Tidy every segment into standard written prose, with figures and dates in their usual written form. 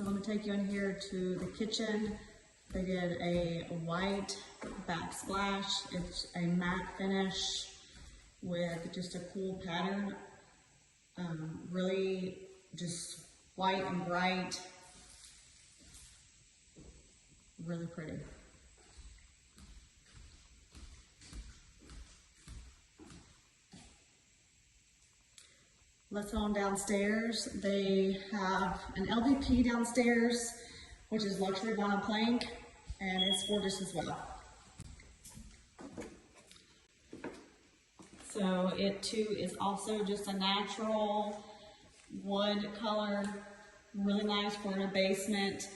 So let me take you in here to the kitchen. They did a white backsplash. It's a matte finish with just a cool pattern. Really just white and bright. Really pretty. Let's go on downstairs. They have an LVP downstairs, which is luxury vinyl plank, and it's gorgeous as well. So it too is also just a natural wood color, really nice for in a basement.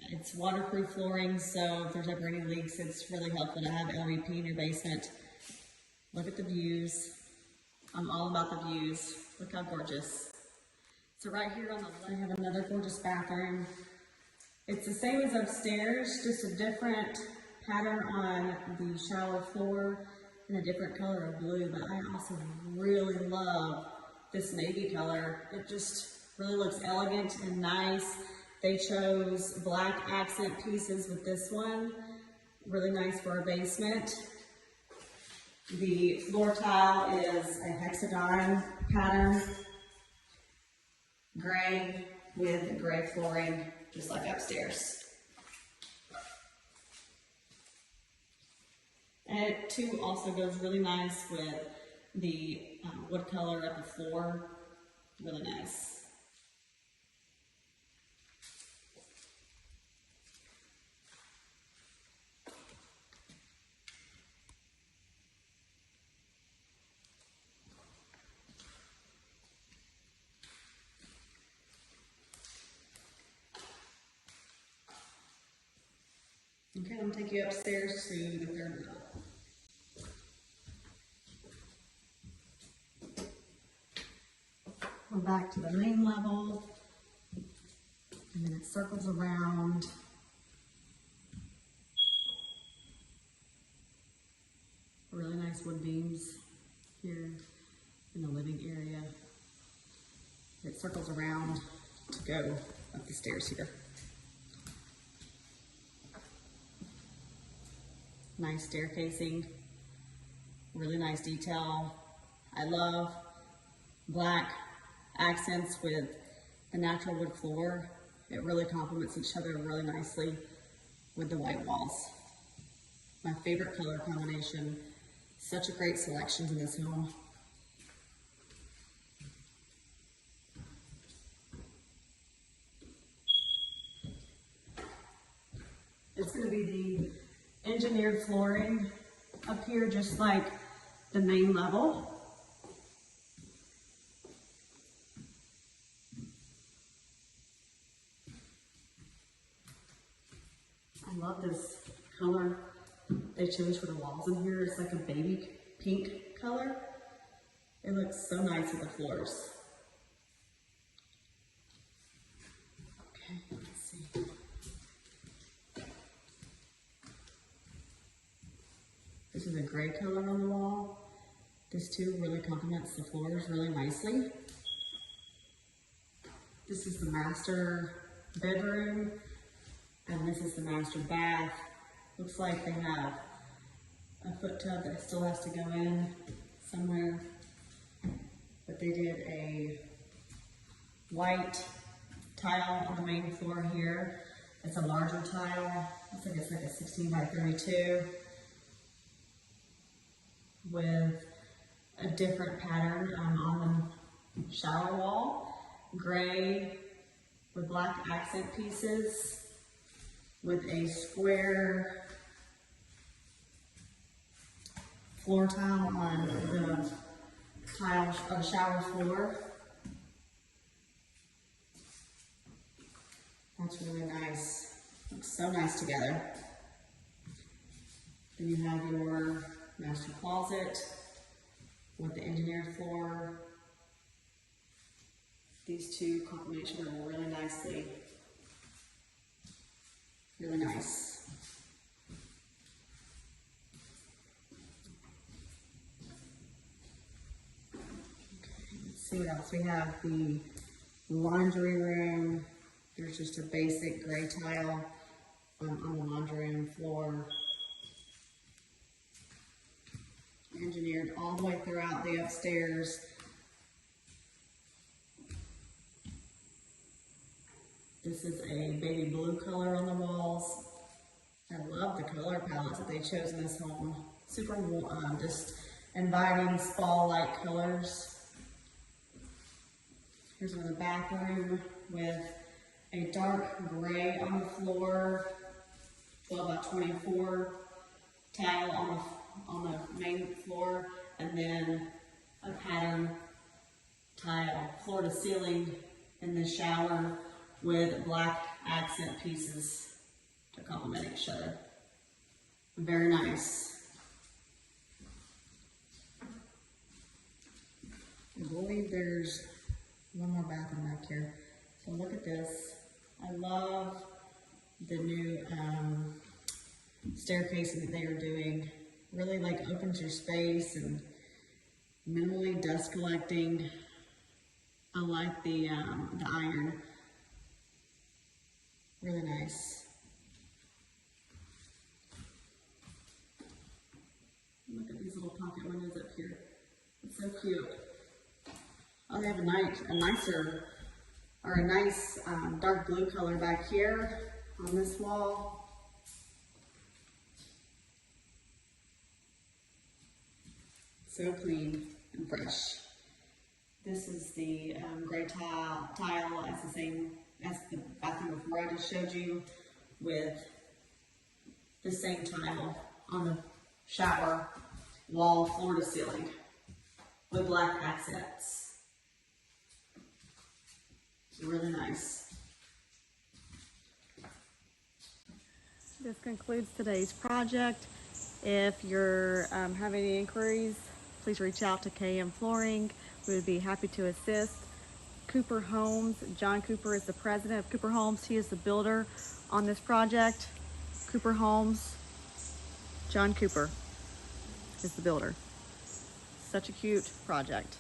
It's waterproof flooring, so if there's ever any leaks, it's really helpful to have LVP in your basement. Look at the views. I'm all about the views. Look how gorgeous. So right here on the left, we have another gorgeous bathroom. It's the same as upstairs, just a different pattern on the shower floor and a different color of blue, but I also really love this navy color. It just really looks elegant and nice. They chose black accent pieces with this one. Really nice for a basement. The floor tile is a hexagon pattern, gray with gray flooring, just like upstairs. And it too also goes really nice with the wood color of the floor, really nice. Okay, I'm gonna take you upstairs to the third level. We're back to the main level, and then it circles around. Really nice wood beams here in the living area. It circles around to go up the stairs here. Nice staircasing, really nice detail. I love black accents with the natural wood floor. It really complements each other really nicely with the white walls. My favorite color combination. Such a great selection in this home. It's going to be the engineered flooring up here, just like the main level. I love this color they chose for the walls in here. It's like a baby pink color. It looks so nice with the floors. Okay, let's see. This is a gray color on the wall. This too really complements the floors really nicely. This is the master bedroom, and this is the master bath. Looks like they have a foot tub that still has to go in somewhere, but they did a white tile on the main floor here. It's a larger tile. Looks like it's like a 16 by 32 with a different pattern on the shower wall. Gray with black accent pieces with a square floor tile on the tile of the shower floor. That's really nice. Looks so nice together. Then you have your master closet with the engineered floor. These two complement each other really nicely. Really nice. Okay, let's see what else. We have the laundry room There's just a basic gray tile on the laundry room floor. Engineered all the way throughout the upstairs. This is a baby blue color on the walls. I love the color palettes that they chose in this home. Super just inviting spa-like colors. Here's another bathroom with a dark gray on the floor, 12 by 24 tile on the main floor, and then a pattern tile, floor to ceiling in the shower with black accent pieces to complement each other. Very nice. I believe there's one more bathroom back here. So look at this. I love the new staircase that they are doing. Really like opens your space and minimally dust collecting. I like the iron. Really nice. Look at these little pocket windows up here. It's so cute. Oh, they have a nice dark blue color back here on this wall. So clean and fresh. This is the gray tile as the same as the bathroom before I just showed you, with the same tile on the shower wall, floor to ceiling, with black accents. Really nice. This concludes today's project. If you're having any inquiries, please reach out to K&M Flooring. We would be happy to assist. Cooper Homes, John Cooper is the president of Cooper Homes. He is the builder on this project. Cooper Homes, John Cooper is the builder. Such a cute project.